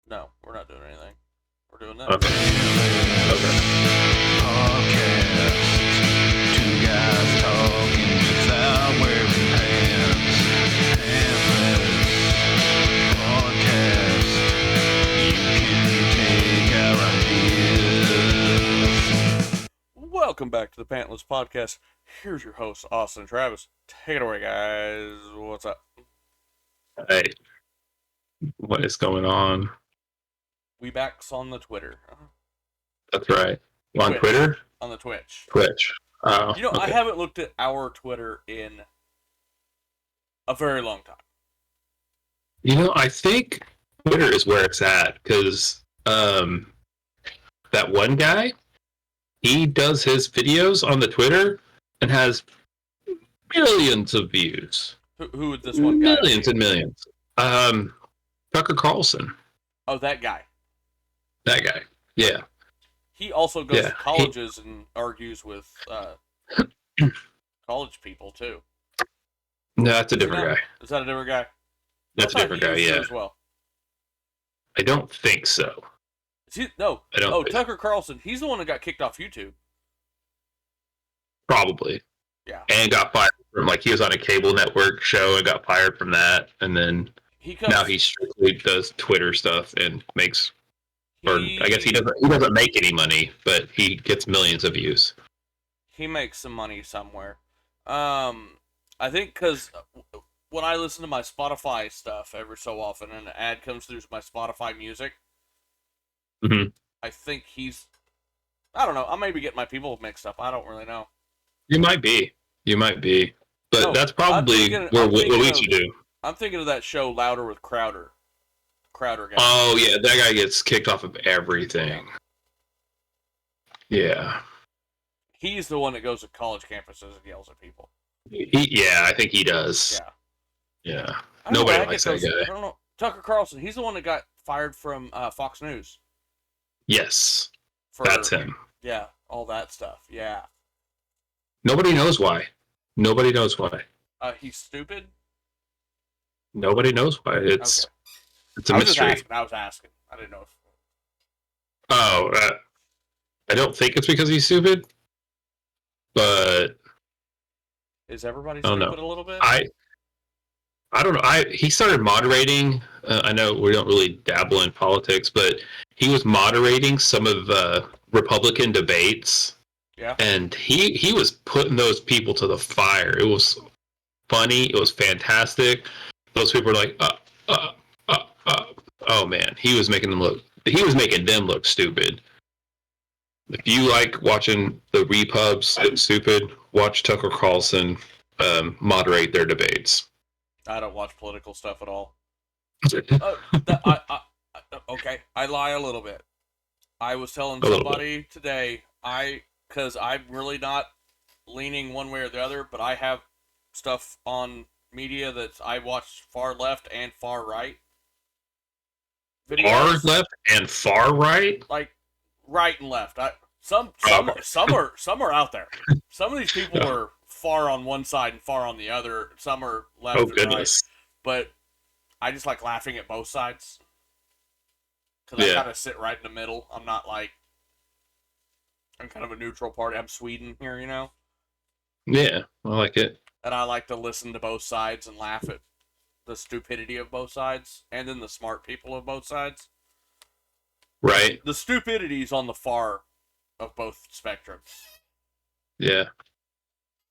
No, we're not doing anything. We're doing this. Okay. Podcast. Two guys talking without wearing pants. Pantless. Podcast. You can take our ideas. Welcome back to the Pantless Podcast. Here's your host, Austin and Travis. Take it away, guys. What's up? Hey, what is going on? We backs on the Twitter. That's right. On Twitch. Twitter? On the Twitch. Twitch. Oh, You know, I okay. haven't looked at our Twitter in a very long time. You know, I think Twitter is where it's at because that one guy, he does his videos on the Twitter and has millions of views. Who would this one guy Millions be? and millions. Tucker Carlson. Oh, that guy. That guy. Yeah. He also goes Yeah, to colleges and argues with college people, too. No, that's a different guy. Is that a different guy? That's a I thought different he guy, was yeah. there as well. I don't think so. Is he? No. I don't think- Tucker Carlson. He's the one that got kicked off YouTube. Probably. Yeah. And got fired from, he was on a cable network show and got fired from that. And then now he strictly does Twitter stuff and makes, or I guess he doesn't make any money, but he gets millions of views. He makes some money somewhere. I think because when I listen to my Spotify stuff every so often and an ad comes through my Spotify music, Mhm. I think I don't know. I may be getting my people mixed up. I don't really know. You might be. But No, that's probably I'm what we thinking should do. I'm thinking of that show Louder with Crowder. Crowder guy. Oh, yeah, that guy gets kicked off of everything. Yeah. He's the one that goes to college campuses and yells at people. I think he does. Yeah. Yeah. I don't know Nobody where I likes get that those- guy. I don't know. Tucker Carlson. He's the one that got fired from Fox News. Yes. For, That's him. Yeah, all that stuff. Yeah. Nobody knows why. He's stupid. Nobody knows why. It's a mystery. I was asking. I didn't know if... Oh, I don't think it's because he's stupid, but Is everybody I don't stupid know. a little bit? I don't know. He started moderating. I know we don't really dabble in politics, but he was moderating some of Republican debates. Yeah. And he was putting those people to the fire. It was funny. It was fantastic. Those people were like, oh man, he was making them look stupid. If you like watching the repubs look stupid, watch Tucker Carlson moderate their debates. I don't watch political stuff at all. Okay. Okay, I lie a little bit. I was telling A little somebody today, because I'm really not leaning one way or the other, but I have stuff on media that I watch far left and far right. Far left and far right? Like right and left. Some are out there. Some of these people are far on one side and far on the other. Some are left Oh, and goodness. right. But I just like laughing at both sides. Because I kind of sit right in the middle. I'm kind of a neutral party. I'm Sweden here, you know? Yeah, I like it. And I like to listen to both sides and laugh at the stupidity of both sides. And then the smart people of both sides. Right. The stupidity's on the far of both spectrums. Yeah.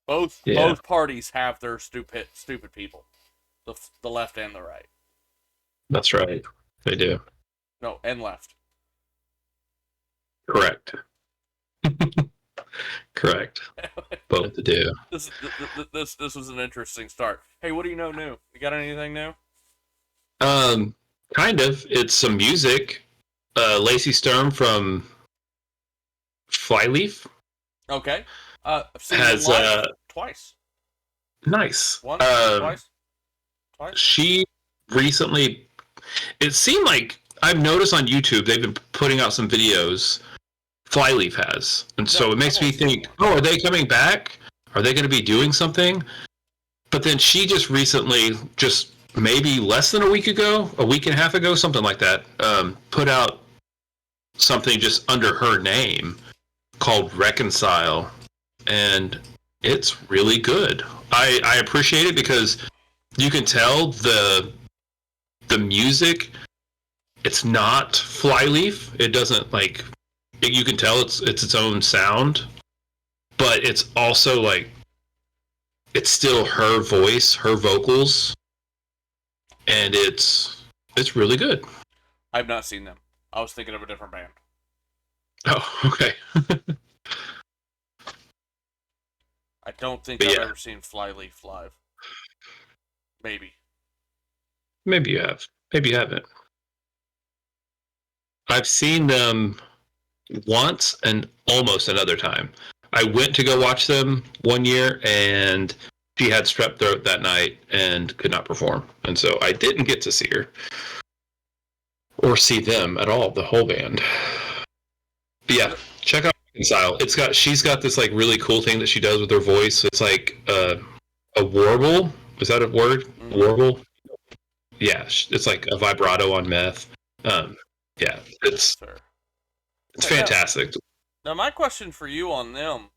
Both parties have their stupid people. The left and the right. That's right. They do. No, and left. Correct. Correct. Both do. This was an interesting start. Hey, what do you know new? You got anything new? Kind of. It's some music. Lacey Sturm from Flyleaf Okay. I've seen has it live twice. nice. Once, twice. She recently. It seemed like I've noticed on YouTube they've been putting out some videos. Flyleaf has, and so it makes me think, oh, are they coming back? Are they going to be doing something? But then she just recently just maybe less than a week ago, a week and a half ago, something like that, put out something just under her name called Reconcile, and it's really good. I appreciate it because you can tell the music. It's not Flyleaf. It doesn't like. You can tell it's its own sound, but it's also like it's still her voice, her vocals, and it's really good. I've not seen them. I was thinking of a different band. Oh, okay. I don't think But I've yeah. ever seen Flyleaf live. Maybe. Maybe you have. Maybe you haven't. I've seen them once and almost another time. I went to go watch them one year, and she had strep throat that night and could not perform, and so I didn't get to see her or see them at all. The whole band. But yeah, check out Reconcile. She's got this like really cool thing that she does with her voice. It's like a warble. Is that a word? Mhm. Warble. Yeah, it's like a vibrato on meth. Yeah, it's Fair. fantastic. Now, my question for you on them: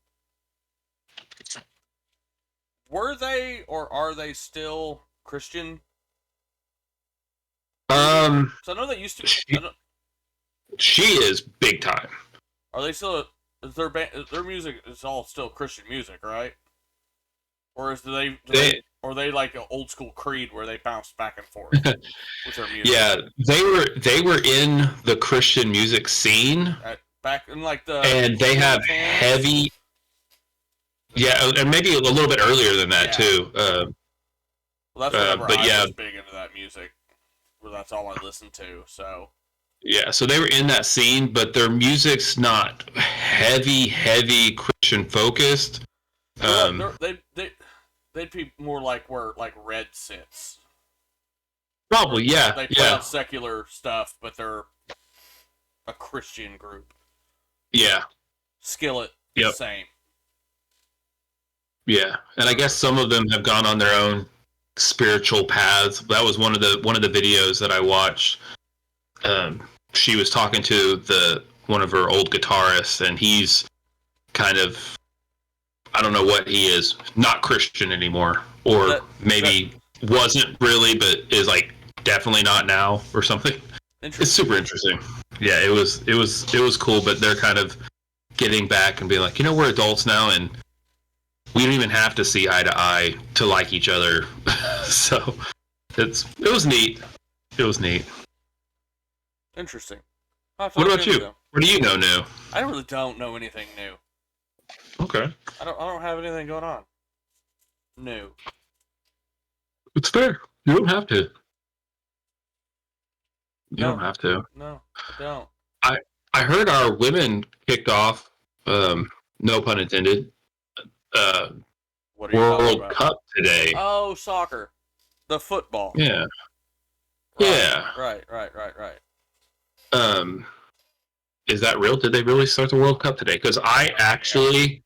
were they or are they still Christian? Um, So I know they used to. she is big time. Are they still? Is their music is all still Christian music, right? Or is or they like an old school Creed where they bounce back and forth with their music? Yeah, they were in the Christian music scene, Back in like the and they have 2010s? heavy. Yeah, and maybe a little bit earlier than that too. Well, that's whenever but I yeah. was big into that music. Well, that's all I listened to. So Yeah, so they were in that scene, but their music's not heavy Christian focused. they'd be more like where like Red sits. Probably, yeah, They play yeah, out secular stuff, but they're a Christian group. yeah, Skillet, Yep. same. yeah. And I guess some of them have gone on their own spiritual paths. That was one of the videos that I watched. She was talking to one of her old guitarists, and he's kind of, I don't know what he is, not Christian anymore, or maybe wasn't really, but is like definitely not now or something. It's super interesting. Yeah, it was cool, but they're kind of getting back and being like, we're adults now, and we don't even have to see eye to eye to like each other. So it was neat. It was neat. Interesting. What about you? What do you know new? I really don't know anything new. Okay, I don't have anything going on. New. it's fair. You don't have to. You No. don't have to. No, I don't. I heard our women kicked off. No pun intended. What are you talking World about? Cup today. Oh, soccer. The football. Yeah. Right, Yeah. Right. Is that real? Did they really start the World Cup today? Because I actually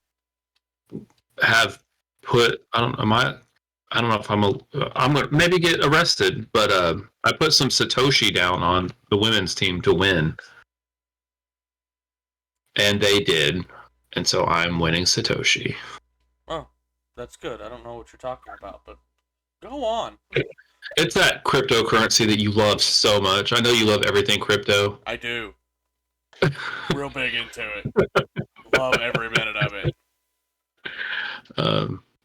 have put. I don't know if I'm gonna maybe get arrested, but I put some Satoshi down on the women's team to win, and they did, and so I'm winning Satoshi. Oh, that's good. I don't know what you're talking about, but go on. It's that cryptocurrency that you love so much. I know you love everything crypto. I do. Real big into it. Love every minute of it.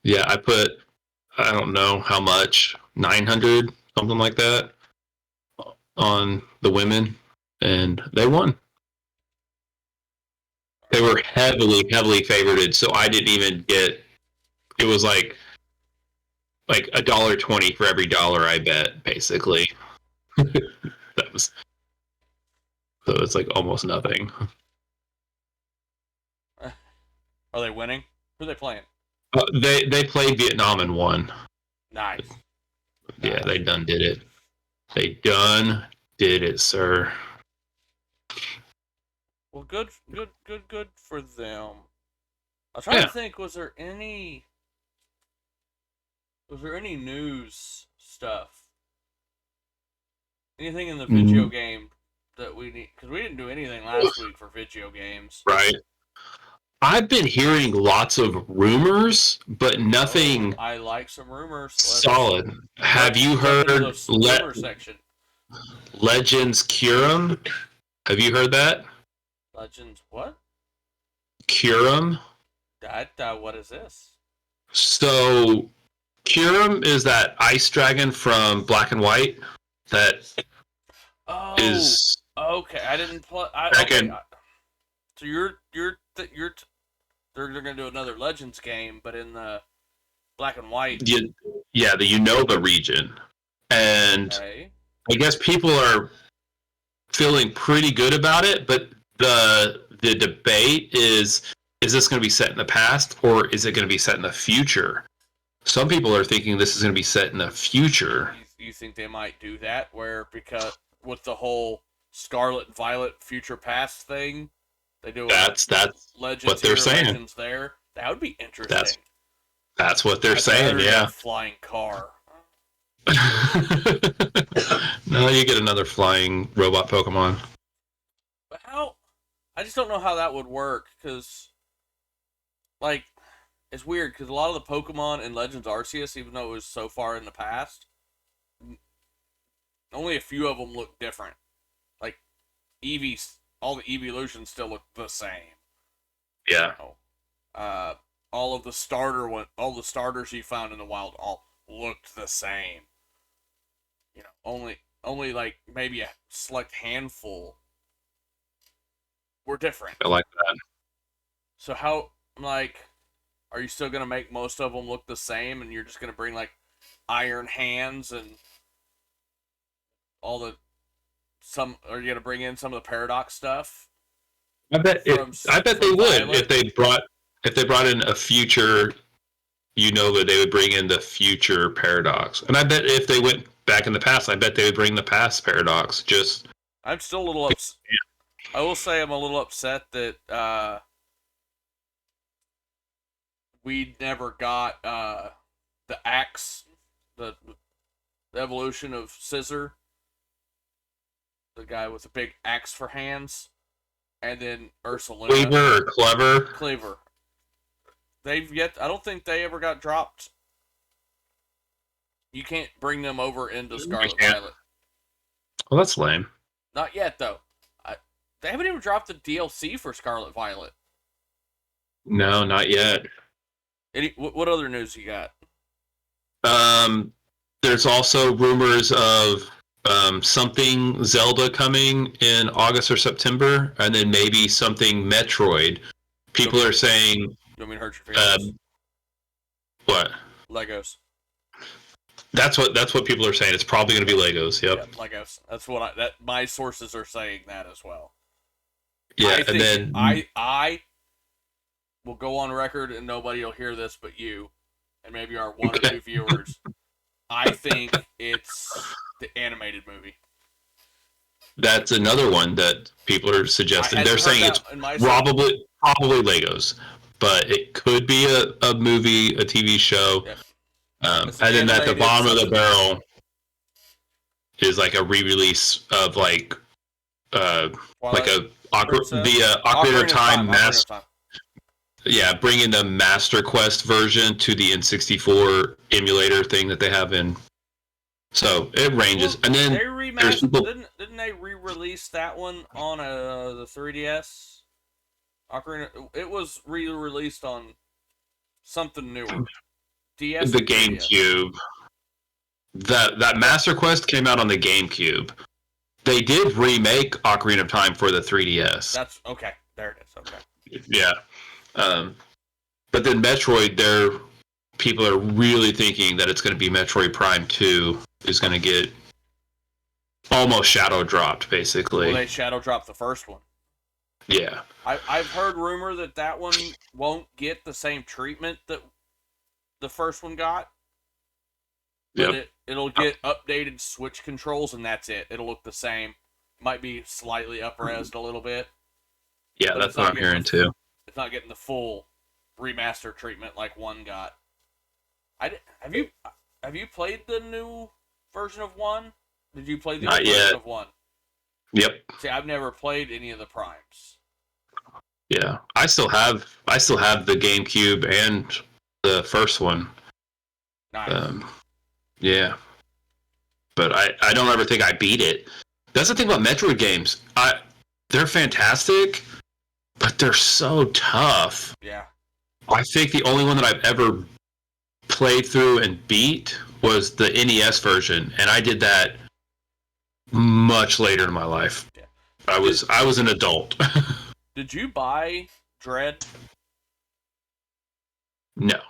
Yeah, I put, I don't know how much, 900, something like that, on the women, and they won. They were heavily favorited, so I didn't even get. It was like $1.20 for every dollar I bet, basically. That was so it's like almost nothing. Are they winning? Who are they playing? They played Vietnam and won. Nice. Yeah, they done did it. They done did it, sir. Well, good for them. I was trying to think. Was there any news stuff Anything in the video game that we need? Because we didn't do anything last week for video games. Right. I've been hearing lots of rumors, but nothing. Oh, I like some rumors. Solid. Have you heard rumor section? Legends Curum? Have you heard that? Legends what? Curum? What is this? So, Curum is that ice dragon from Black and White that is. Okay, I didn't play. So they're gonna do another Legends game, but in the Black and White. Yeah, the Unova region, and I guess people are feeling pretty good about it. But the debate is this going to be set in the past or is it going to be set in the future? Some people are thinking this is going to be set in the future. You think they might do that, because with the whole Scarlet and Violet future past thing, they do that's Legends what they're saying. Legends there. That would be interesting. That's what they're saying. Yeah. A flying car. No, you get another flying robot Pokemon. But how? I just don't know how that would work because, like, it's weird because a lot of the Pokemon in Legends Arceus, even though it was so far in the past, only a few of them look different. Like Eevees, all the evolutions still look the same. Yeah. All the starters you found in the wild all looked the same. Only like maybe a select handful were different. I like that. So how, like, are you still gonna make most of them look the same, and you're just gonna bring like iron hands and all the are you gonna bring in some of the Paradox stuff? I bet they would if they brought in a future Unova, they would bring in the future Paradox. And I bet if they went back in the past, I bet they would bring the past Paradox. I'm still a little upset. I will say I'm a little upset that we never got the axe, the evolution of Scissor, the guy with the big axe for hands, and then Ursaluna. Cleaver or Clever? Cleaver. I don't think they ever got dropped. You can't bring them over into Scarlet Violet. Well, that's lame. Not yet, though. They haven't even dropped the DLC for Scarlet Violet. No, not yet. What other news you got? There's also rumors of something Zelda coming in August or September, and then maybe something Metroid. People are saying... You want me to hurt your feelings? What? Legos. That's what people are saying. It's probably going to be Legos. Yep. Legos. That's what my sources are saying that as well. Yeah, and then I will go on record, and nobody will hear this but you, and maybe our one or two viewers. I think it's the animated movie. That's another one that people are suggesting. They're saying it's probably Legos, but it could be a movie, a TV show. Yeah. And then at the bottom of the barrel is like a re-release of like a the Ocarina of Time master. Yeah, bringing the Master Quest version to the N64 emulator thing that they have in. So it ranges, and then didn't they re-release that one on the 3DS? Ocarina, it was re-released on something newer. DS. The GameCube. That Master Quest came out on the GameCube. They did remake Ocarina of Time for the 3DS. That's okay. There it is. Okay. Yeah. But then Metroid, people are really thinking that it's going to be Metroid Prime 2 is going to get almost shadow dropped, basically. Well, they shadow dropped the first one. Yeah. I've heard rumor that one won't get the same treatment that the first one got. But it'll get updated Switch controls, and that's it. It'll look the same. Might be slightly up-resed a little bit. Yeah, that's what I'm hearing too. It's not getting the full remaster treatment like one got. Have you played the new version of one? Did you play the Not old version yet. of 1? Yep. See, I've never played any of the primes. Yeah. I still have the GameCube and the first one. Nice. Yeah. But I don't ever think I beat it. That's the thing about Metroid games. They're fantastic, but they're so tough. Yeah. I think the only one that I've ever played through and beat was the NES version, and I did that much later in my life. Yeah. I was an adult. Did you buy Dread? No.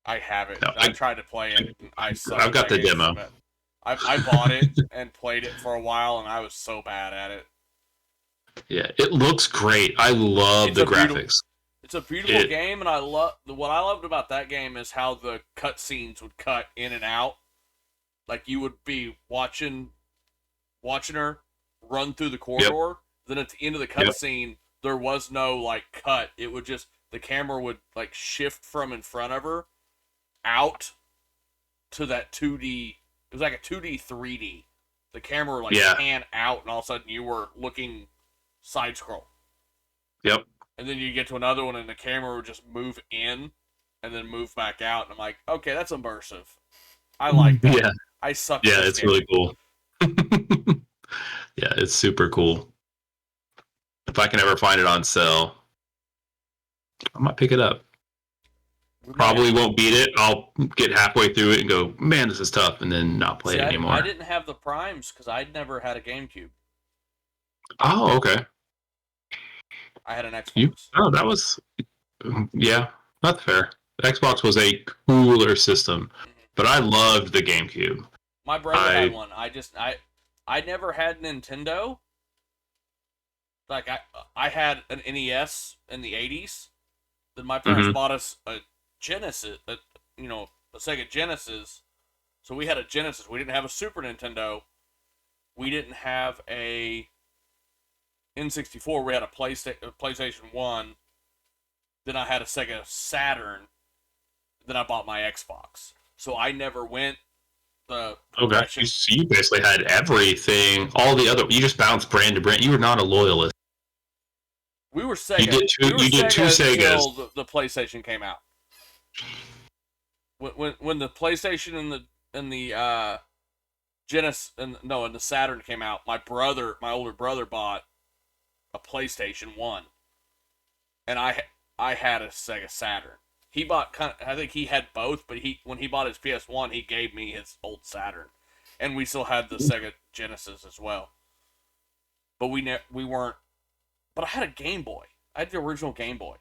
I have it. No, I tried to play it. And I suck. I've got the demo. I bought it and played it for a while, and I was so bad at it. Yeah, it looks great. I love the graphics. It's a beautiful game, and what I loved about that game is how the cutscenes would cut in and out. Like you would be watching her run through the corridor. Yep. Then at the end of the cutscene, there was no like cut. It would just the camera would like shift from in front of her out to that 2D. It was like a 2D, 3D. The camera would like pan out, and all of a sudden you were looking side scroll. Yep. And then you get to another one, and the camera would just move in, and then move back out. And I'm like, okay, that's immersive. I like that. Yeah. I suck. Yeah, it's really cool. Yeah, it's super cool. If I can ever find it on sale, I might pick it up. Probably won't beat it. I'll get halfway through it and go, man, this is tough, and then not play it anymore. I didn't have the primes because I'd never had a GameCube. Oh, okay. I had an Xbox. That was, yeah, that's fair. The Xbox was a cooler system, but I loved the GameCube. My brother had one. I never had Nintendo. Like I had an NES in the 80s. Then my parents bought us a Genesis, a Sega Genesis. So we had a Genesis. We didn't have a Super Nintendo. We didn't have a N64. We had a PlayStation 1. Then I had a Sega Saturn. Then I bought my Xbox. So I never went the progression. Okay, so you basically had everything. All the other, you just bounced brand to brand. You were not a loyalist. We were Sega. You did two Segas until the PlayStation came out. When the PlayStation and the Genesis and the Saturn came out, my older brother bought a PlayStation 1, and I had a Sega Saturn. He bought I think he had both, but when he bought his PS1, he gave me his old Saturn, and we still had the Sega Genesis as well. But we weren't. But I had a Game Boy. I had the original Game Boy.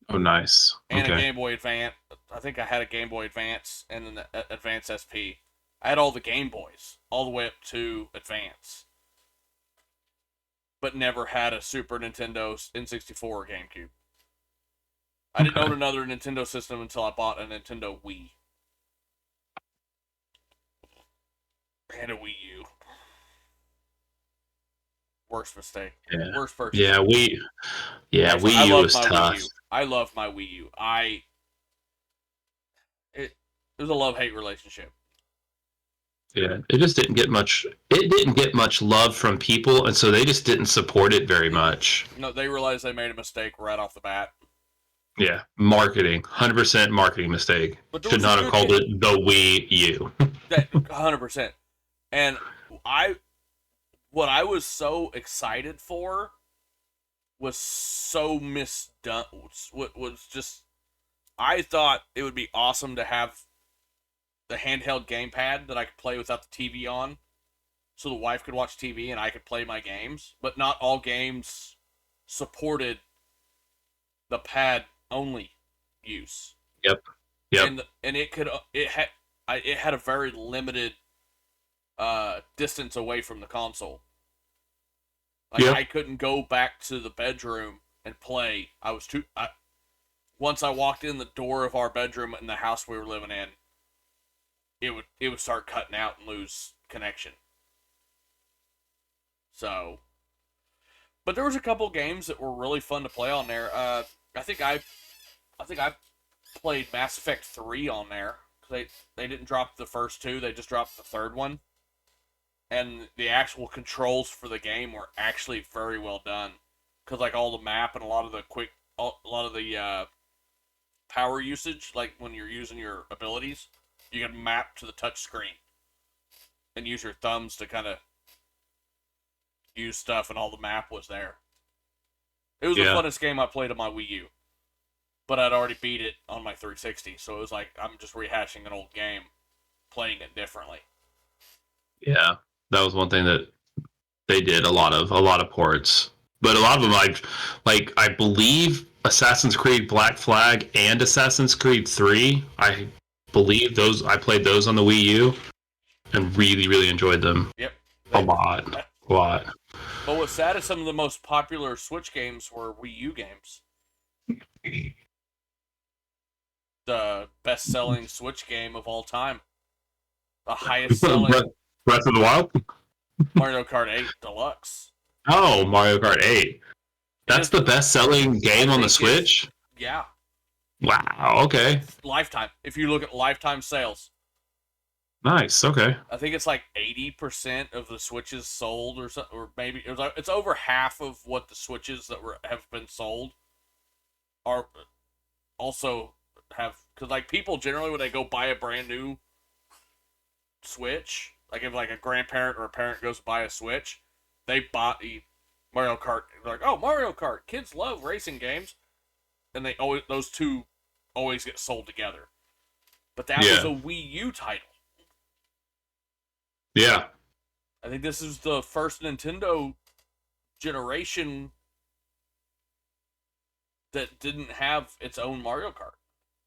Oh, nice. And a Game Boy Advance. I think I had a Game Boy Advance and an Advance SP. I had all the Game Boys, all the way up to Advance. But never had a Super Nintendo, N64, or GameCube. I didn't own another Nintendo system until I bought a Nintendo Wii. And a Wii U. Worst mistake. Yeah. Worst purchase. Yeah, Wii U was tough. I love my Wii U. It was a love-hate relationship. Yeah, it just didn't get much. It didn't get much love from people, and so they just didn't support it very much. No, they realized they made a mistake right off the bat. Yeah, marketing, 100% marketing mistake. Should not have called it the Wii U. 100%. And what I was so excited for was so misdone. What was just, I thought it would be awesome to have the handheld gamepad that I could play without the TV on, so the wife could watch TV and I could play my games. But not all games supported the pad only use. Yep. And it had a very limited distance away from the console. Like I couldn't go back to the bedroom and play. Once I walked in the door of our bedroom in the house we were living in, it would start cutting out and lose connection. So, but there was a couple games that were really fun to play on there. I think I played Mass Effect 3 on there. They didn't drop the first two; they just dropped the third one. and the actual controls for the game were actually very well done. Because like all the map and a lot of the power usage, like when you're using your abilities, you can map to the touch screen and use your thumbs to kind of use stuff, and all the map was there. It was the funnest game I played on my Wii U, but I'd already beat it on my 360, so it was like I'm just rehashing an old game, playing it differently. Yeah, that was one thing that they did a lot of ports, but a lot of them I believe Assassin's Creed Black Flag and Assassin's Creed 3. I believe those I played those on the Wii U and really enjoyed them. Yep, a lot. But what's sad is some of the most popular Switch games were Wii U games. The best-selling Switch game of all time, the highest-selling Breath of the Wild, Mario Kart 8 Deluxe. Oh, Mario Kart 8. That's the best-selling game on the Switch? Yeah. Wow, okay. Lifetime. If you look at lifetime sales. Nice, okay. I think it's like 80% of the Switches sold, or maybe it's over half of what the Switches that have been sold are also have, because like people generally when they go buy a brand new Switch, like if like a grandparent or a parent goes to buy a Switch, they bought the Mario Kart. They're like, oh, Mario Kart, kids love racing games, and those two always get sold together. But that was a Wii U title. Yeah. I think this is the first Nintendo generation that didn't have its own Mario Kart,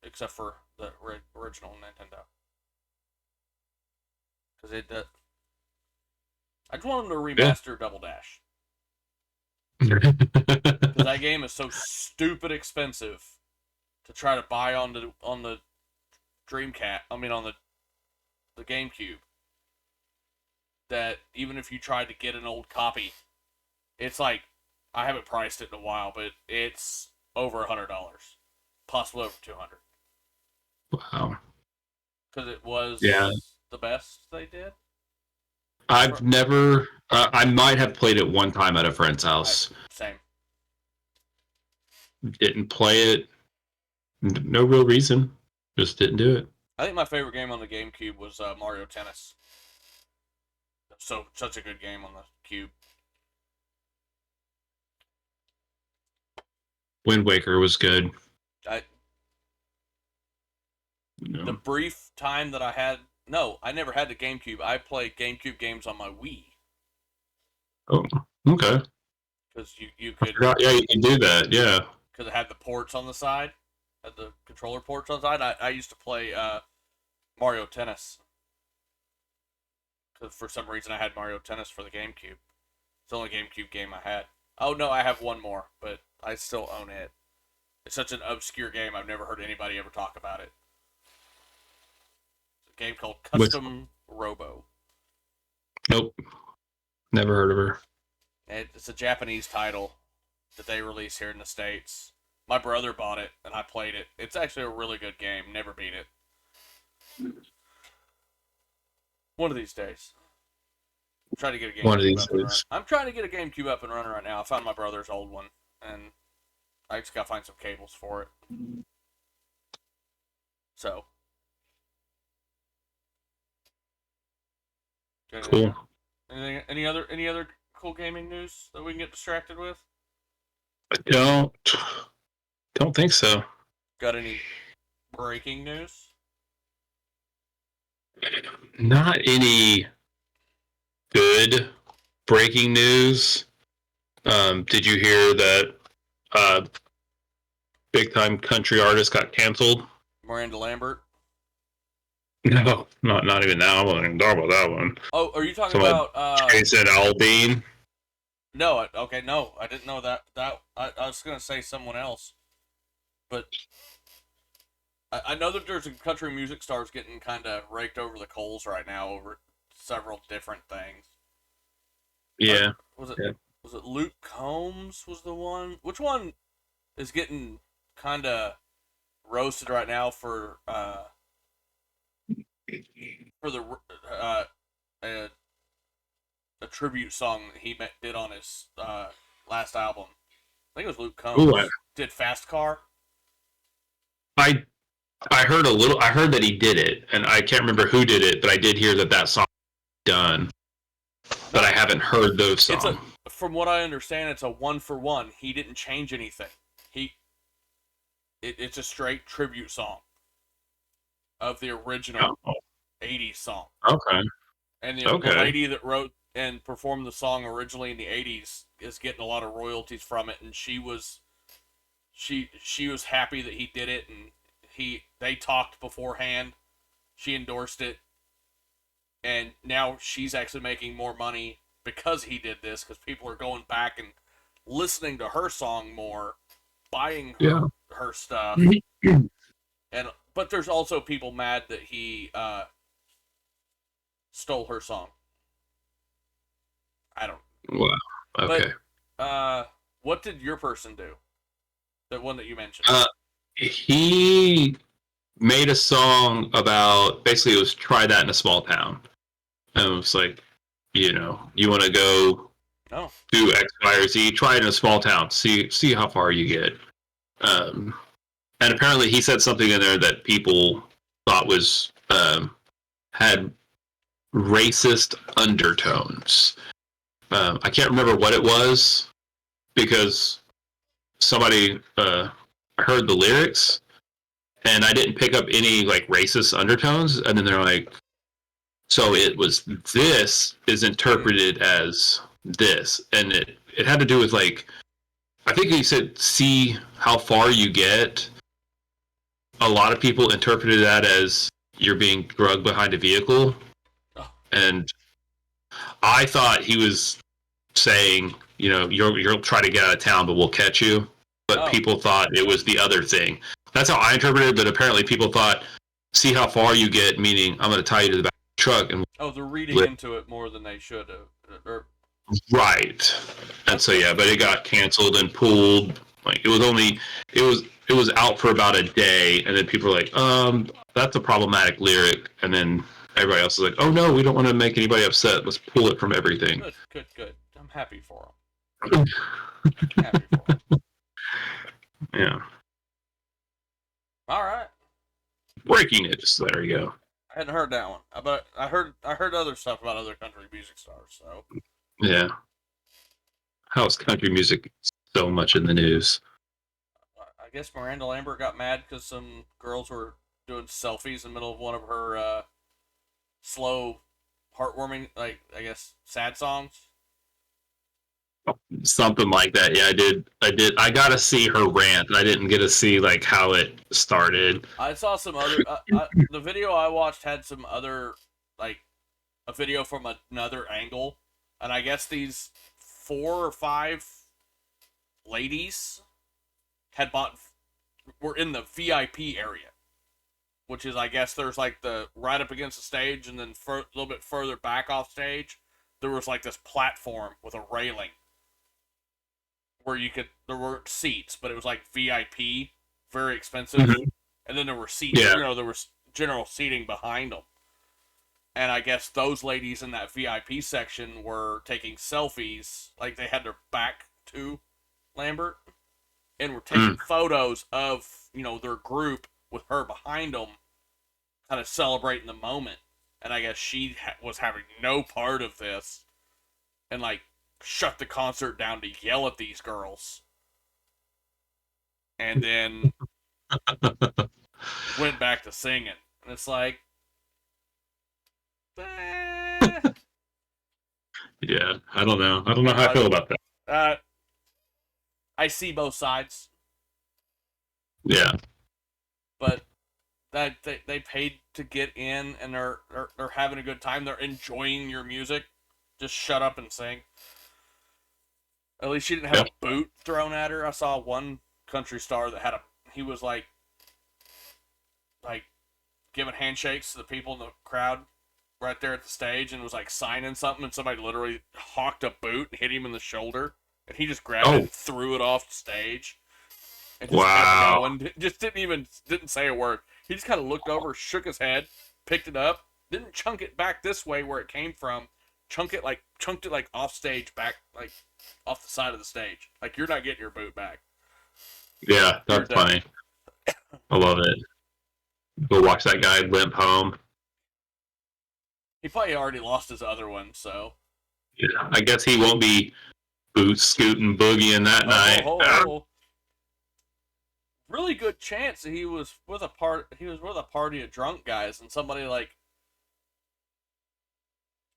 except for the original Nintendo. Because I just want them to remaster Double Dash. Because that game is so stupid expensive to try to buy on the Dreamcast. I mean, on the GameCube. That even if you tried to get an old copy, it's like, I haven't priced it in a while, but it's over $100, possibly over $200. Wow. Because it was the best they did. I've never. I might have played it one time at a friend's house. Same. Didn't play it. No real reason. Just didn't do it. I think my favorite game on the GameCube was Mario Tennis. So such a good game on the Cube. Wind Waker was good. The brief time that I had, I never had the GameCube. I played GameCube games on my Wii. Oh, okay. Because you could. Yeah, you can do that. Yeah. Because it had the ports on the side, had the controller ports on the side. I used to play Mario Tennis. Because for some reason I had Mario Tennis for the GameCube. It's the only GameCube game I had. Oh no, I have one more, but I still own it. It's such an obscure game, I've never heard anybody ever talk about it. It's a game called Custom Robo. Nope. Never heard of her. It's a Japanese title that they release here in the States. My brother bought it, and I played it. It's actually a really good game. Never beat it. One of these days. I'm trying to get a GameCube I'm trying to get a GameCube up and running right now. I found my brother's old one, and I just gotta find some cables for it. So. Cool. Any other cool gaming news that we can get distracted with? I don't think so. Got any breaking news? Not any good breaking news. Did you hear that big time country artist got canceled? Miranda Lambert? No, not even that. I wasn't even talking about that one. Oh, are you talking about Jason Aldean? No, okay, no, I didn't know that. I was gonna say someone else, but I know that there's a country music stars getting kind of raked over the coals right now over several different things. Yeah. Was it Luke Combs was the one? Which one is getting kind of roasted right now for the tribute song that he did on his last album. I think it was Luke Ooh, Combs. Did Fast Car. I I heard a little. I heard that he did it, and I can't remember who did it, but I did hear that song was done. But I haven't heard those songs. From what I understand, it's a 1-for-1. He didn't change anything. It's a straight tribute song of the original 80s song. Okay. And the lady that wrote and performed the song originally in the 80s is getting a lot of royalties from it, and she was happy that he did it, and they talked beforehand. She endorsed it, and now she's actually making more money because he did this, because people are going back and listening to her song more, buying her stuff. But there's also people mad that he stole her song. I don't. Wow. Okay. But, what did your person do? The one that you mentioned. He made a song about, basically it was try that in a small town. And it was like, you want to go do X, Y, or Z, try it in a small town, see how far you get. And apparently he said something in there that people thought was had racist undertones. I can't remember what it was, because somebody heard the lyrics and I didn't pick up any like racist undertones, and then they're like, so this is interpreted as this, and it had to do with, like, I think he said see how far you get. A lot of people interpreted that as you're being drugged behind a vehicle. And I thought he was saying, you'll try to get out of town, but we'll catch you. But people thought it was the other thing. That's how I interpreted it, but apparently people thought, see how far you get, meaning I'm going to tie you to the back of the truck. And they're reading into it more than they should have. Right. And so, but it got canceled and pulled. Like, it was out for about a day, and then people were like, that's a problematic lyric. And then everybody else is like, oh no, we don't want to make anybody upset. Let's pull it from everything. Good. I'm happy for him. Yeah. All right. Breaking news. There you go. I hadn't heard that one, but I heard other stuff about other country music stars. So. Yeah. How's country music so much in the news? I guess Miranda Lambert got mad because some girls were doing selfies in the middle of one of her slow, heartwarming, like, I guess, sad songs. Something like that. Yeah, I did. I got to see her rant, and I didn't get to see, like, how it started. I saw some other... the video I watched had some other, like, a video from another angle, and I guess these 4 or 5 ladies were in the VIP area, which is, I guess, there's like the right up against the stage, and then a little bit further back off stage, there was like this platform with a railing where there weren't seats, but it was like VIP, very expensive, and then there were seats, there was general seating behind them. And I guess those ladies in that VIP section were taking selfies, like they had their back to Lambert, and were taking photos of, their group with her behind them, kind of celebrating the moment. And I guess she was having no part of this, and, like, shut the concert down to yell at these girls. And then went back to singing. And it's like, yeah, I don't know. I don't know how I feel about that. I see both sides. Yeah. But that they paid to get in, and they're having a good time. They're enjoying your music. Just shut up and sing. At least she didn't have a boot thrown at her. I saw one country star that he was like giving handshakes to the people in the crowd right there at the stage, and was like signing something, and somebody literally hawked a boot and hit him in the shoulder, and he just grabbed it and threw it off the stage. And just kept going. Just didn't say a word. He just kind of looked over, shook his head, picked it up, didn't chunk it back this way where it came from, chunked it like off stage, back like off the side of the stage. Like you're not getting your boot back. Yeah, that's funny. I love it. Go watch that guy limp home. He probably already lost his other one, so. Yeah, I guess he won't be boot scooting boogieing that night. Really good chance that he was with a party of drunk guys, and somebody like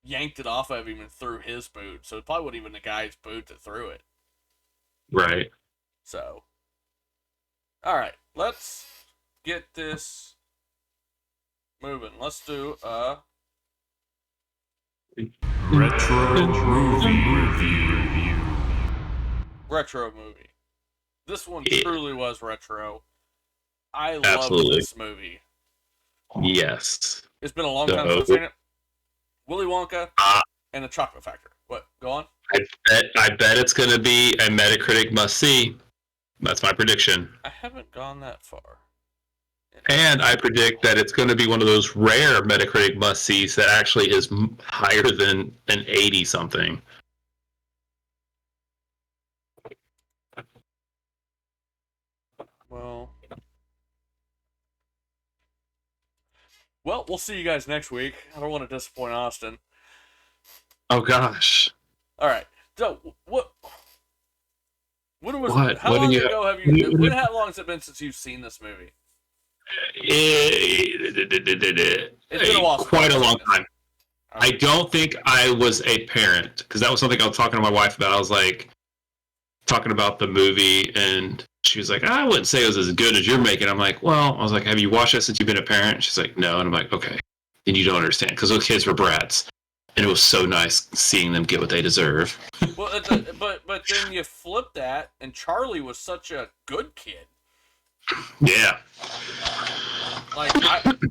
yanked it off of him and threw his boot. So it probably wasn't even the guy's boot that threw it. Right. So, all right, let's get this moving. Let's do a Retro movie review. retro movie. This one Yeah. truly was retro. I love Absolutely. this movie. Yes. It's been a long time since I've seen it. Willy Wonka and the Chocolate Factory. What? Go on. I bet it's going to be a Metacritic must-see. That's my prediction. I haven't gone that far. And I predict that it's going to be one of those rare Metacritic must-sees that actually is higher than an 80-something. Well, we'll see you guys next week. I don't want to disappoint Austin. Oh, gosh. All right. So, what? When was? What? How What long do you- ago have you? How long has it been since you've seen this movie? It's been a while. Quite a long time. I don't think I was a parent, because that was something I was talking to my wife about. I was like, talking about the movie, and she was like, I wouldn't say it was as good as you're making. I'm like, well, I was like, have you watched it since you've been a parent? She's like, no. And I'm like, okay. Then you don't understand, because those kids were brats. And it was so nice seeing them get what they deserve. Well, but then you flip that, and Charlie was such a good kid. Yeah. Like,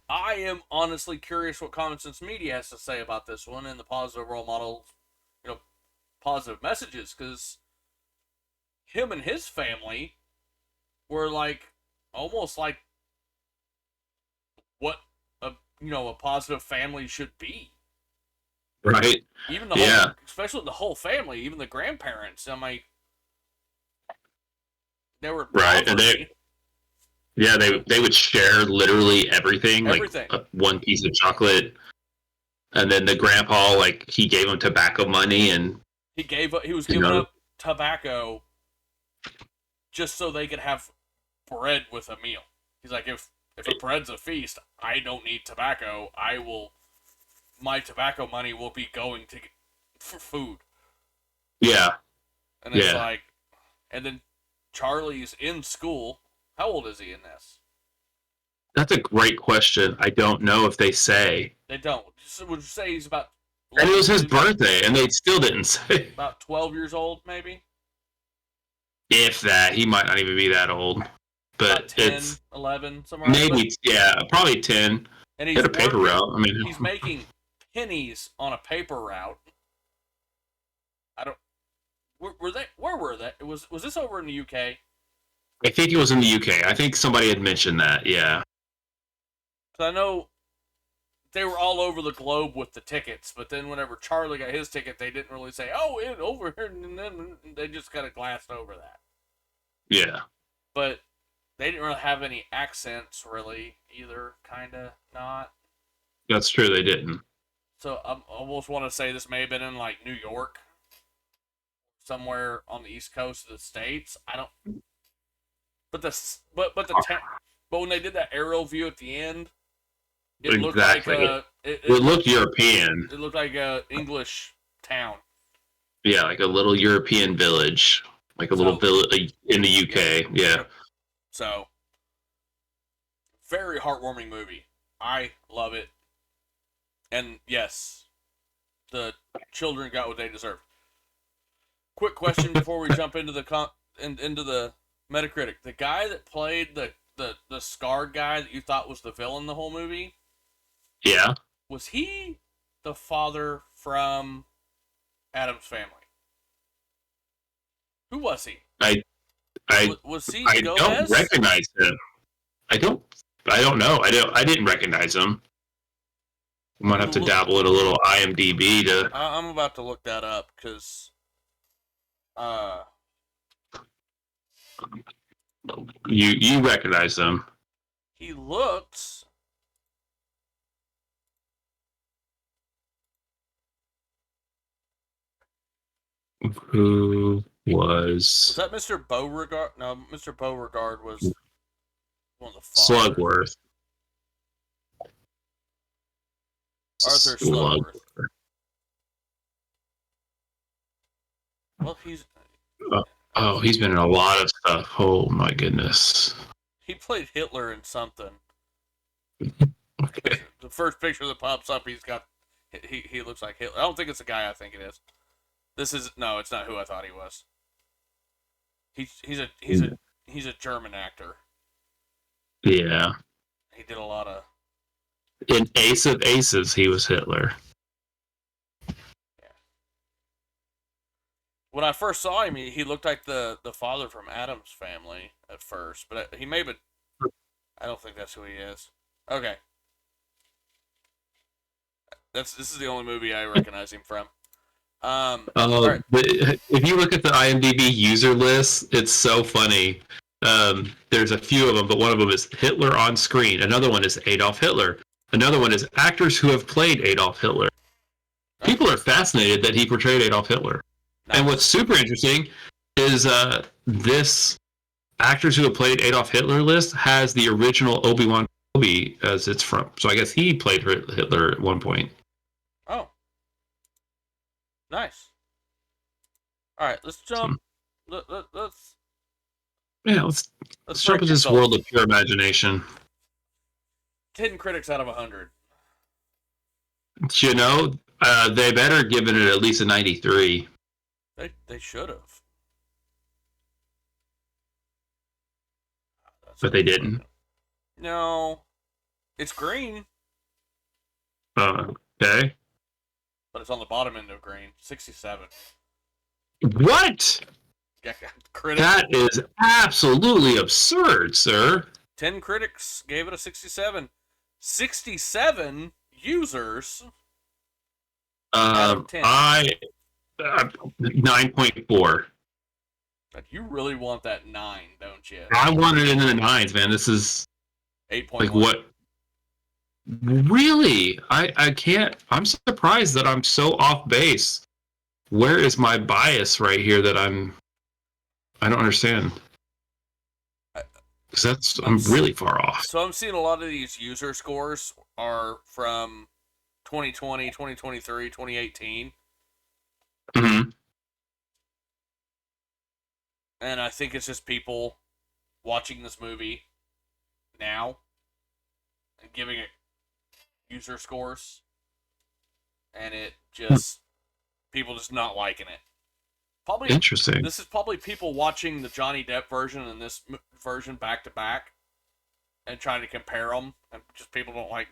I am honestly curious what Common Sense Media has to say about this one and the positive role model, positive messages, because him and his family were like almost like what a positive family should be. Right. Even the whole, especially the whole family, even the grandparents. I'm like, they were right, and they would share literally everything. Like one piece of chocolate, and then the grandpa, like, he gave him tobacco money, and he was giving up tobacco just so they could have bread with a meal. He's like, if a bread's a feast, I don't need tobacco. My tobacco money will be going for food. Yeah. And it's like, and then Charlie's in school. How old is he in this? That's a great question. I don't know if they say. They don't. Would you say he's about... And it was his birthday, and they still didn't say. About 12 years old, maybe? If that. He might not even be that old. But about 10, it's 11, somewhere. Maybe, probably 10. And he's got a paper route. I mean, he's making pennies on a paper route. I don't... Where were they? Was this over in the UK? I think it was in the UK. I think somebody had mentioned that, yeah. So I know they were all over the globe with the tickets, but then whenever Charlie got his ticket, they didn't really say, oh, it's over here, and then they just kind of glassed over that. Yeah. But they didn't really have any accents, really, either, kind of not. That's true, they didn't. So I almost want to say this may have been in, like, New York, somewhere on the East Coast of the States. I don't... But when they did that aerial view at the end, it looked like it looked European. It looked like a English town. Yeah, like a little European village, like a little village in the UK. Yeah. So, very heartwarming movie. I love it. And yes, the children got what they deserved. Quick question before we jump into the Metacritic. The guy that played the scarred guy that you thought was the villain the whole movie? Yeah. Was he the father from Addams Family? Who was he? Was he I Gomez? don't recognize him. I don't know. I didn't recognize him. Might have to dabble in a little IMDb to. I'm about to look that up because You recognize them. he looks. Who Was was that Mr. Beauregard? No, Mr. Beauregard was one of the fathers. Slugworth? Arthur Slugworth. Well, he's. Oh, he's been in a lot of stuff. Oh my goodness. He played Hitler in something. Okay. The first picture that pops up, he's got. He looks like Hitler. I don't think it's a guy I think it is. This is no, it's not who I thought he was. He's a German actor. Yeah. He did a lot of. In Ace of Aces, he was Hitler. Yeah. When I first saw him, he looked like the father from Addams Family at first, but he may be. I don't think that's who he is. Okay. This is the only movie I recognize him from. Right. If you look at the IMDb user list, it's so funny. There's a few of them, but one of them is Hitler on screen. Another one is Adolf Hitler. Another one is actors who have played Adolf Hitler. People are fascinated that he portrayed Adolf Hitler. Nice. And what's super interesting is this actors who have played Adolf Hitler list has the original Obi-Wan Kenobi as it's from. So I guess he played Hitler at one point. Oh. Nice. All right, let's jump. Let's jump into this world of pure imagination. 10 critics out of 100. You know, they better give it at least a 93. They should have. But they didn't. No. It's green. Okay. But it's on the bottom end of green. 67. What? Yeah, critics. That is absolutely absurd, sir. 10 critics gave it a 67. 67 users. Out of 10. 9.4. You really want that 9, don't you? I want it in the 9s, man. This is 8.1. like what? Really? I can't. I'm surprised that I'm so off base. Where is my bias right here that I don't understand? Because I'm really far off. So I'm seeing a lot of these user scores are from 2020, 2023, 2018. Mm-hmm. And I think it's just people watching this movie now and giving it user scores. And it just, people just not liking it. Probably Interesting. This is probably people watching the Johnny Depp version and this version back to back and trying to compare them. And just people don't like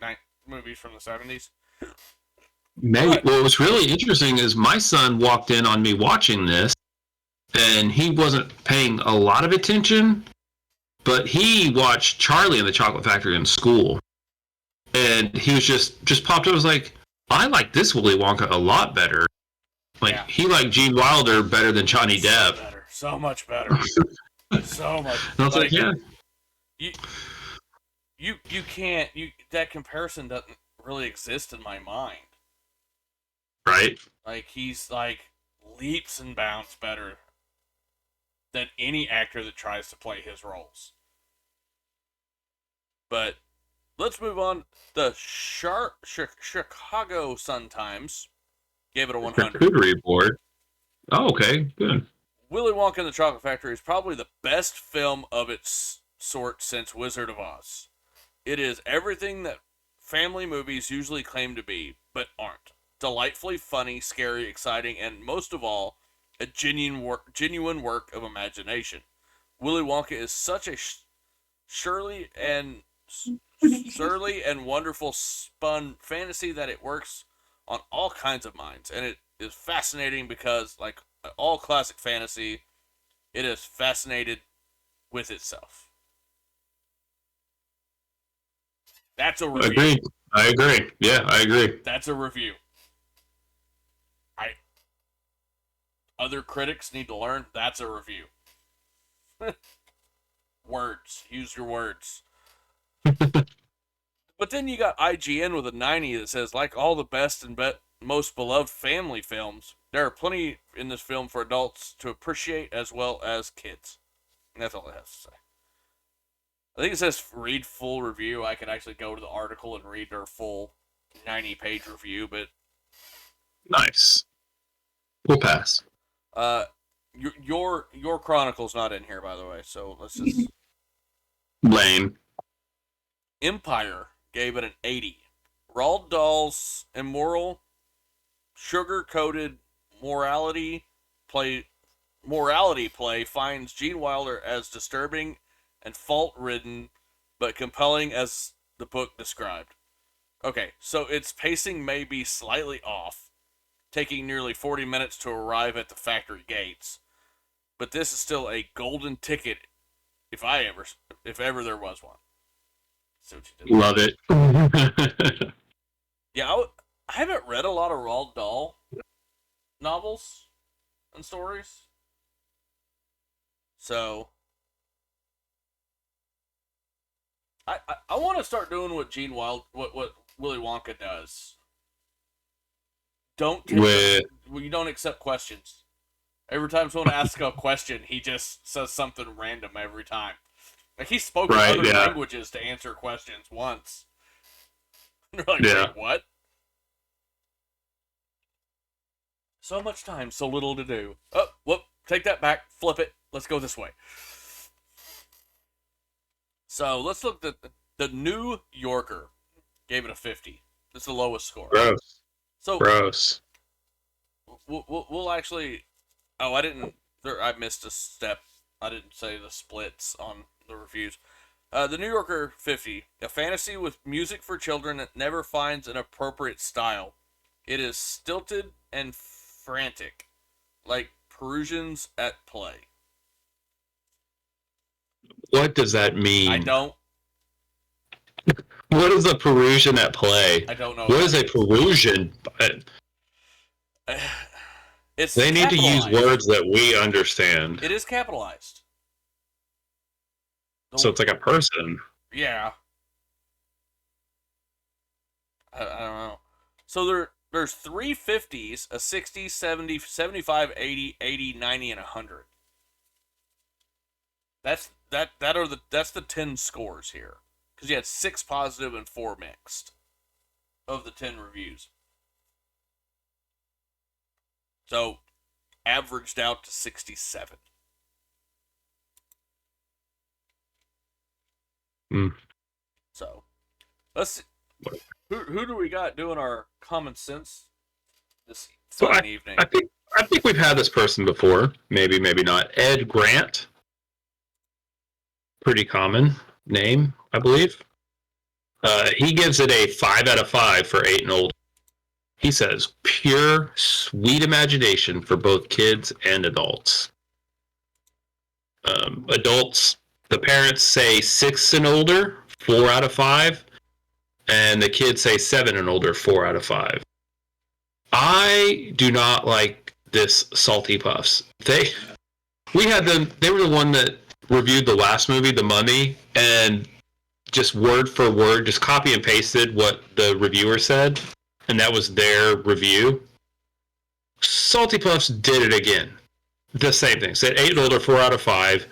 movies from the 70s. Maybe. What was really interesting is my son walked in on me watching this, and he wasn't paying a lot of attention, but he watched Charlie and the Chocolate Factory in school, and he was just popped up. Was like, I like this Willy Wonka a lot better. Like he liked Gene Wilder better than Johnny Depp. Better. So much better. So much. And I was like, yeah. You can't. That comparison doesn't really exist in my mind. Right. Like he's like leaps and bounds better than any actor that tries to play his roles. But let's move on. The Chicago Sun-Times gave it a 100. Charcuterie board. Oh, okay, good. Willy Wonka and the Chocolate Factory is probably the best film of its sort since Wizard of Oz. It is everything that family movies usually claim to be, but aren't. Delightfully funny, scary, exciting, and most of all, a genuine work of imagination. Willy Wonka is such a surly and wonderful spun fantasy that it works on all kinds of minds, and it is fascinating because, like all classic fantasy, it is fascinated with itself. That's a review. Agreed. I agree. Yeah, I agree. That's a review. Other critics need to learn. That's a review. Words. Use your words. But then you got IGN with a 90 that says, like all the best and most beloved family films, there are plenty in this film for adults to appreciate as well as kids. And that's all it has to say. I think it says read full review. I could actually go to the article and read their full 90-page review, but Nice. We'll pass. Your Chronicle's not in here, by the way, so let's just... Lame. Empire gave it an 80. Roald Dahl's immoral, sugar-coated morality play finds Gene Wilder as disturbing and fault-ridden, but compelling as the book described. Okay, so its pacing may be slightly off, taking nearly 40 minutes to arrive at the factory gates, but this is still a golden ticket if ever there was one. See what you did. Love it. Yeah, I haven't read a lot of Roald Dahl novels and stories, so I want to start doing what what Willy Wonka does. You don't accept questions. Every time someone asks a question, he just says something random every time. Like, he spoke other languages to answer questions once. They're like, wait, what? So much time, so little to do. Oh, whoop, take that back, flip it, let's go this way. So, let's look at the New Yorker. Gave it a 50. That's the lowest score. Gross. So, gross. We'll actually... Oh, I missed a step. I didn't say the splits on the reviews. The New Yorker 50. A fantasy with music for children that never finds an appropriate style. It is stilted and frantic, like Perusians at play. What does that mean? I don't. What is a Perusian at play? I don't know. What is a Perusian? They need to use words that we understand. It is capitalized. So it's like a person. Yeah. I don't know. So there's 3 50s, a 60, 70, 75, 80, 80, 90, and 100. That's the 10 scores here. Because you had 6 positive and 4 mixed of the 10 reviews. So, averaged out to 67. So, let's see. Who do we got doing our common sense this fine evening? I think we've had this person before. Maybe not. Ed Grant. Pretty common name, I believe. He gives it a 5 out of 5 for 8 and older. He says, pure, sweet imagination for both kids and adults. Adults, the parents say 6 and older, 4 out of 5. And the kids say 7 and older, 4 out of 5. I do not like this Salty Puffs. They were the one that reviewed the last movie, The Mummy, and just word for word, just copy and pasted what the reviewer said, and that was their review. Salty Puffs did it again. The same thing. Said 8 and older, 4 out of 5,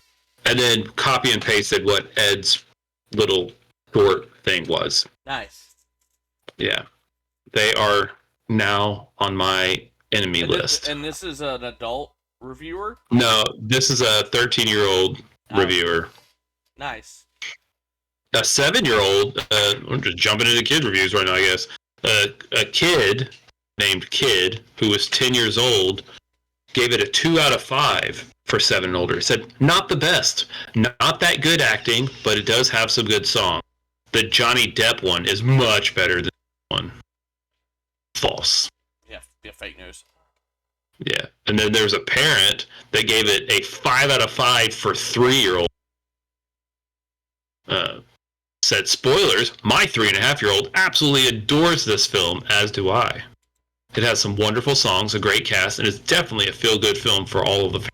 and then copy and pasted what Ed's little short thing was. Nice. Yeah. They are now on my enemy list. And this is an adult reviewer? No, this is a 13-year-old reviewer. Nice. A 7-year-old, I'm just jumping into kid reviews right now, I guess. A kid named Kid, who was 10 years old, gave it a 2 out of 5 for 7 and older. He said, not the best. Not that good acting, but it does have some good songs. The Johnny Depp one is much better than the one. False. Yeah, fake news. Yeah. And then there's a parent that gave it a 5 out of 5 for 3-year-old. Said said, spoilers, my 3.5-year-old absolutely adores this film, as do I. It has some wonderful songs, a great cast, and is definitely a feel-good film for all of the fans.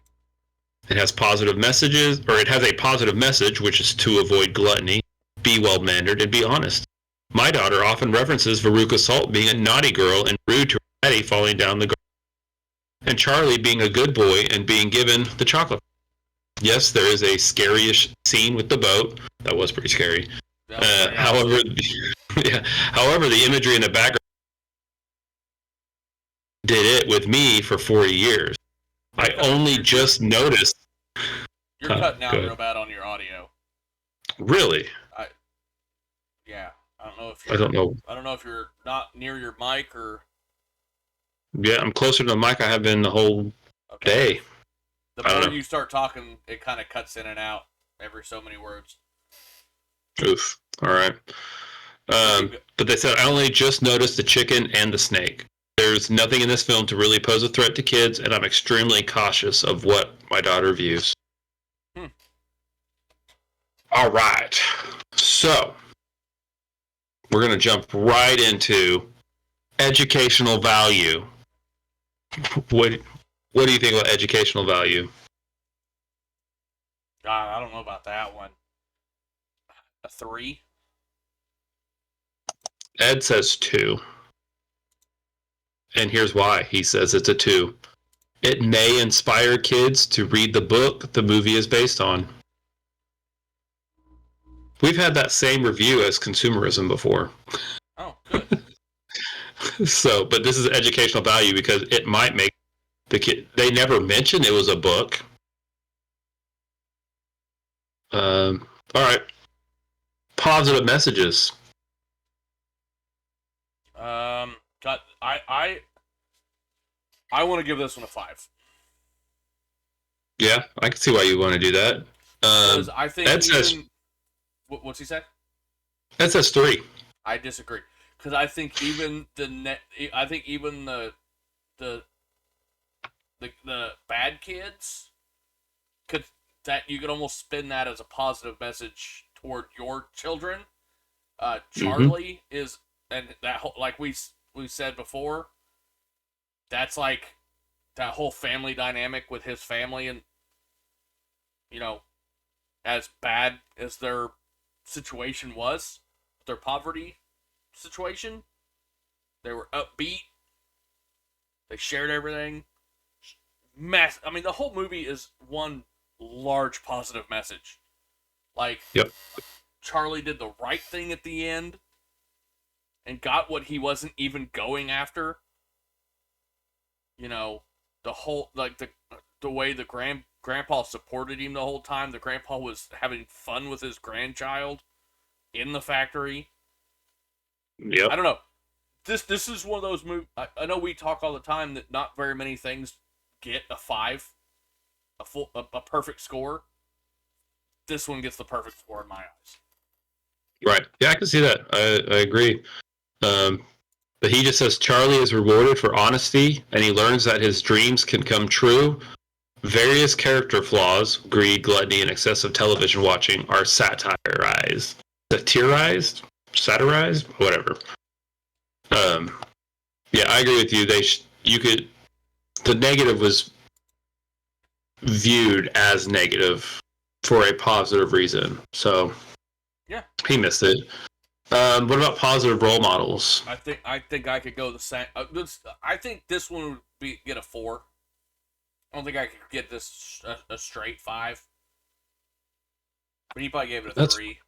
It has positive messages, or it has a positive message, which is to avoid gluttony, be well-mannered, and be honest. My daughter often references Veruca Salt being a naughty girl and rude to her daddy falling down the garden, and Charlie being a good boy and being given the chocolate. Yes, there is a scary-ish scene with the boat. That was pretty scary. However, however, the imagery in the background did it with me for 40 years. I only just noticed. You're cutting out real bad on your audio. Really? Yeah. I don't know if you're, I don't know if you're not near your mic or. Yeah, I'm closer to the mic I have been the whole day. The more you start talking, it kind of cuts in and out every so many words. Oof. All right. But they said, I only just noticed the chicken and the snake. There's nothing in this film to really pose a threat to kids, and I'm extremely cautious of what my daughter views. All right. So, we're going to jump right into educational value. What do you think about educational value? God, I don't know about that one. A 3? Ed says 2. And here's why. He says it's a 2. It may inspire kids to read the book the movie is based on. We've had that same review as consumerism before. Oh, good. But this is educational value because it might make the kid. They never mentioned it was a book. All right. Positive messages. God, I want to give this one a 5. Yeah, I can see why you want to do that. Because I think Ed says, what's he say? Ed says 3. I disagree. Because I think even the bad kids could you could almost spin that as a positive message toward your children. Charlie is, and that whole, like we said before, that's like that whole family dynamic with his family, and as bad as their situation was, their poverty situation, they were upbeat. They shared everything. I mean, the whole movie is one large positive message. Like, yep. Charlie did the right thing at the end and got what he wasn't even going after. The whole, like, the way the grandpa supported him the whole time. The grandpa was having fun with his grandchild in the factory. Yep. I don't know. This is one of those movies. I know we talk all the time that not very many things get a 5, a perfect score. This one gets the perfect score in my eyes. Right. Yeah, I can see that. I agree. But he just says Charlie is rewarded for honesty, and he learns that his dreams can come true. Various character flaws, greed, gluttony, and excessive television watching are satirized. Satirized? Whatever. Yeah, I agree with you. The negative was viewed as negative for a positive reason. So, yeah, he missed it. What about positive role models? I think I could go the same. I think this one would get a 4. I don't think I could get this a straight 5. But he probably gave it a 3.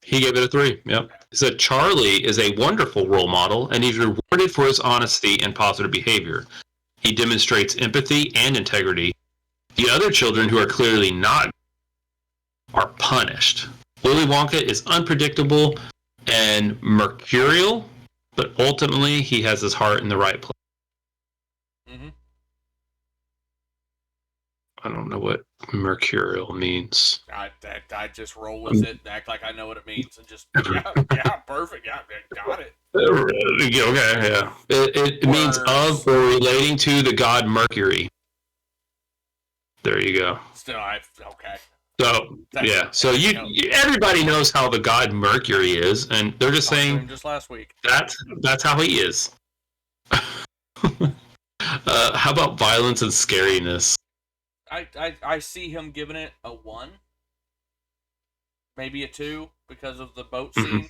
He gave it a 3, yep. He said Charlie is a wonderful role model, and he's rewarded for his honesty and positive behavior. He demonstrates empathy and integrity. The other children who are clearly not are punished. Willy Wonka is unpredictable and mercurial, but ultimately he has his heart in the right place. Mm-hmm. I don't know what mercurial means. I just roll with it, act like I know what it means, and just yeah, perfect, yeah, got it. Okay, yeah. It means of or relating to the god Mercury. There you go. Still, okay. So That's yeah, it. so everybody knows how the god Mercury is, and they're just Talked to him saying just last week. that's how he is. How about violence and scariness? I see him giving it a 1, maybe a 2 because of the boat scene.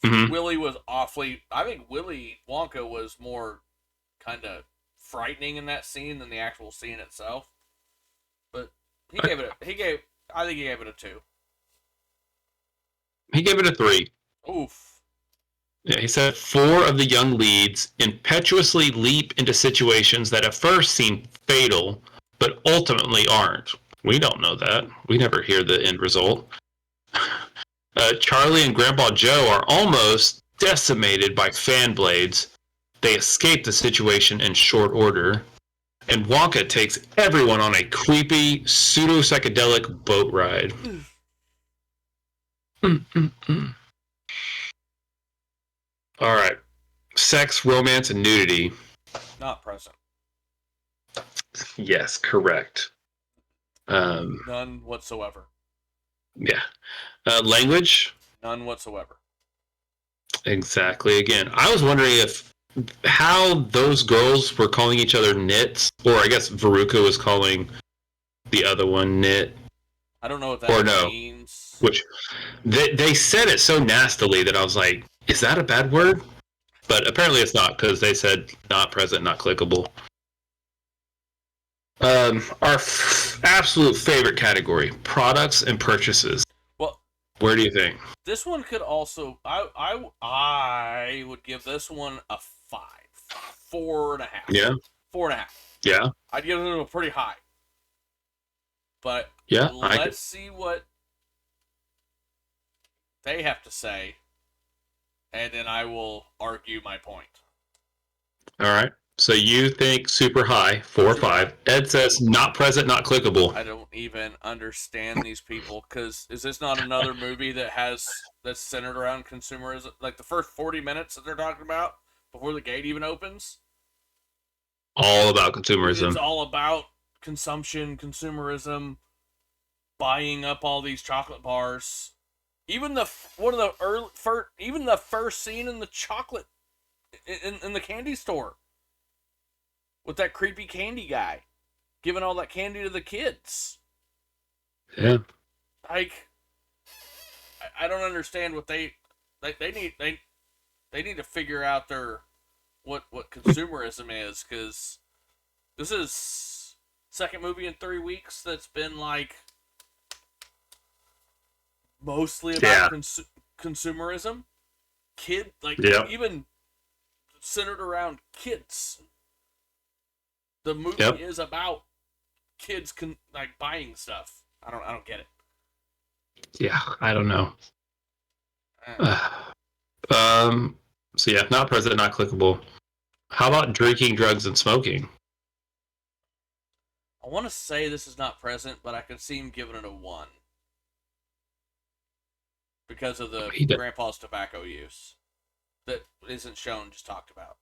Mm-hmm. Willy was awfully. I think Willy Wonka was more kind of frightening in that scene than the actual scene itself. But I think he gave it a 2. He gave it a 3. Oof. Yeah, he said 4 of the young leads impetuously leap into situations that at first seem fatal, but ultimately aren't. We don't know that. We never hear the end result. Charlie and Grandpa Joe are almost decimated by fan blades. They escape the situation in short order. And Wonka takes everyone on a creepy, pseudo-psychedelic boat ride. All right. Sex, romance, and nudity. Not present. Yes, correct. None whatsoever. Yeah. Language? None whatsoever. Exactly. Again, I was wondering how those girls were calling each other nits, or I guess Veruca was calling the other one nit. I don't know what that means. Which they said it so nastily that I was like, is that a bad word? But apparently it's not, because they said not present, not clickable. Our absolute favorite category, products and purchases. Well, where do you think? This one could also, I would give this one a 5. 4.5. Yeah. 4.5. Yeah. I'd give it a pretty high. But yeah, let's see what they have to say, and then I will argue my point. All right. So you think super high, 4 or 5. Ed says not present, not clickable. I don't even understand these people, because is this not another movie that's centered around consumerism? Like the first 40 minutes that they're talking about before the gate even opens? All about consumerism. It's all about consumption, consumerism, buying up all these chocolate bars. Even the first scene in the chocolate in the candy store with that creepy candy guy giving all that candy to the kids. Yeah. Like, I don't understand what they need. They need to figure out what consumerism is, because this is second movie in 3 weeks that's been like mostly about consumerism. Even centered around kids. The movie is about kids buying stuff. I don't get it. Yeah, I don't know. So yeah, not present, not clickable. How about drinking, drugs, and smoking? I want to say this is not present, but I can see him giving it a 1 because of the grandpa's tobacco use that isn't shown, just talked about.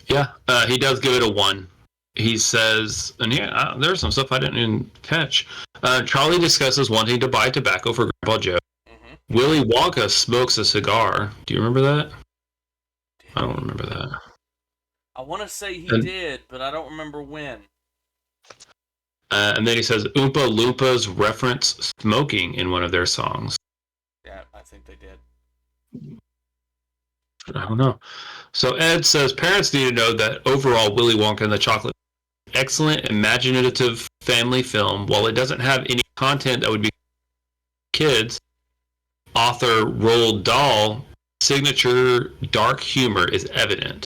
Yeah, he does give it a 1. He says, and there's some stuff I didn't even catch. Charlie discusses wanting to buy tobacco for Grandpa Joe. Mm-hmm. Willy Wonka smokes a cigar. Do you remember that? I don't remember that. I want to say he did, but I don't remember when. And then he says Oompa Loompas reference smoking in one of their songs. Yeah, I think they did. I don't know. So Ed says parents need to know that overall Willy Wonka and the Chocolate excellent imaginative family film. While it doesn't have any content that would be kids, author Roald Dahl signature dark humor is evident.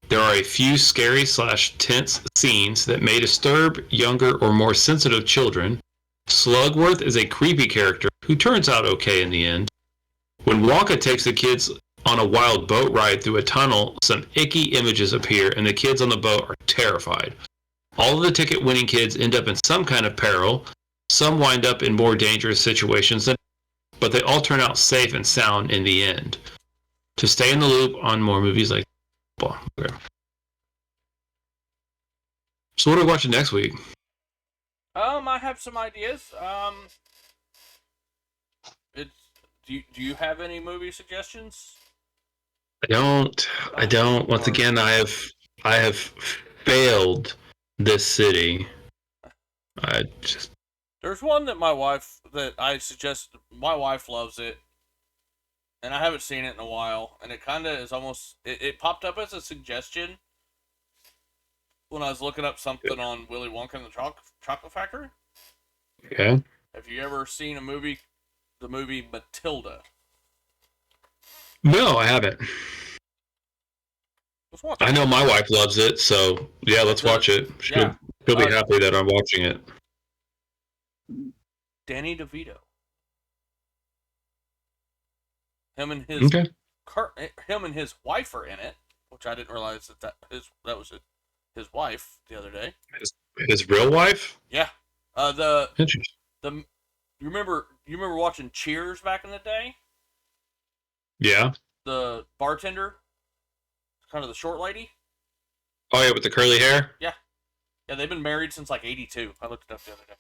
There are a few scary / tense scenes that may disturb younger or more sensitive children. Slugworth is a creepy character who turns out okay in the end. When Wonka takes the kids on a wild boat ride through a tunnel, some icky images appear and the kids on the boat are terrified. All of the ticket-winning kids end up in some kind of peril. Some wind up in more dangerous situations, but they all turn out safe and sound in the end. To stay in the loop on more movies like okay. So what are we watching next week? I I have some ideas. It's do you have any movie suggestions? I don't. I don't. Once again, I have failed this city. I just. There's one that I suggest. My wife loves it, and I haven't seen it in a while, and it kind of is almost. It popped up as a suggestion when I was looking up something on Willy Wonka and the Chocolate Factory. Okay. Have you ever seen the movie Matilda? No, I haven't. Let's watch I it. know my wife loves it, so yeah, let's watch it. She'll be happy that I'm watching it. Danny DeVito. Him and his wife are in it, which I didn't realize that was his wife the other day. His real wife? Yeah. Interesting. You remember watching Cheers back in the day? Yeah. The bartender, kind of the short lady. Oh yeah, with the curly hair. Yeah. Yeah, they've been married since like '82. I looked it up the other day.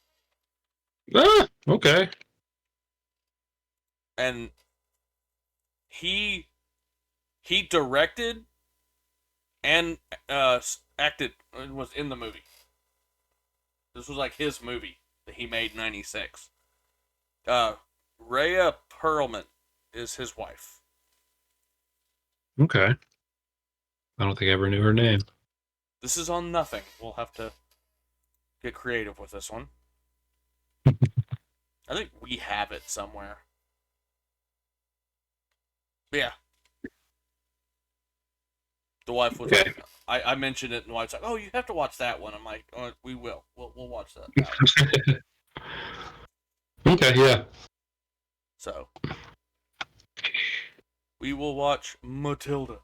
Ah, okay. And he directed and acted and was in the movie. This was like his movie that he made in '96. Rhea Perlman is his wife. Okay. I don't think I ever knew her name. This is on nothing. We'll have to get creative with this one. I think we have it somewhere. But yeah. The wife was Okay. like, I mentioned it, and the wife's like, "Oh, you have to watch that one." I'm like, "Oh, we will. We'll watch that." Okay, yeah. So we will watch Matilda.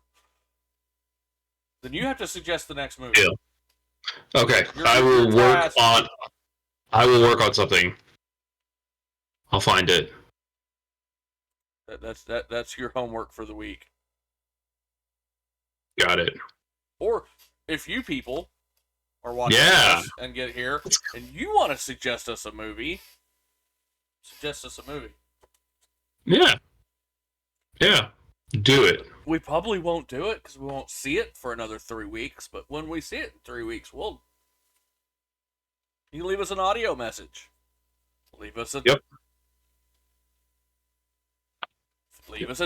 Then you have to suggest the next movie. Yeah. Okay, I will work on something. I'll find it. That's your homework for the week. Got it. Or if you people are watching this and get here and you want to suggest us a movie, suggest us a movie. Yeah. Yeah. Do it. We probably won't do it because we won't see it for another 3 weeks. But when we see it in 3 weeks, you can leave us an audio message. Leave us a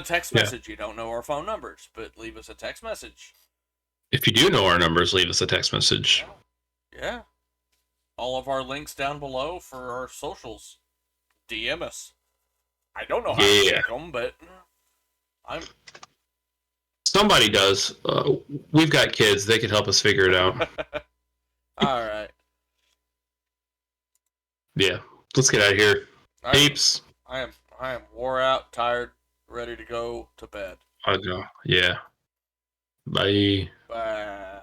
text message. You don't know our phone numbers, but leave us a text message. If you do know our numbers, leave us a text message. Yeah. All of our links down below for our socials. DM us. I don't know how to pick them, but Somebody does. We've got kids. They can help us figure it out. All right. Yeah. Let's get out of here. Peeps. I am wore out, tired, ready to go to bed. I know. Yeah. Bye. Bye.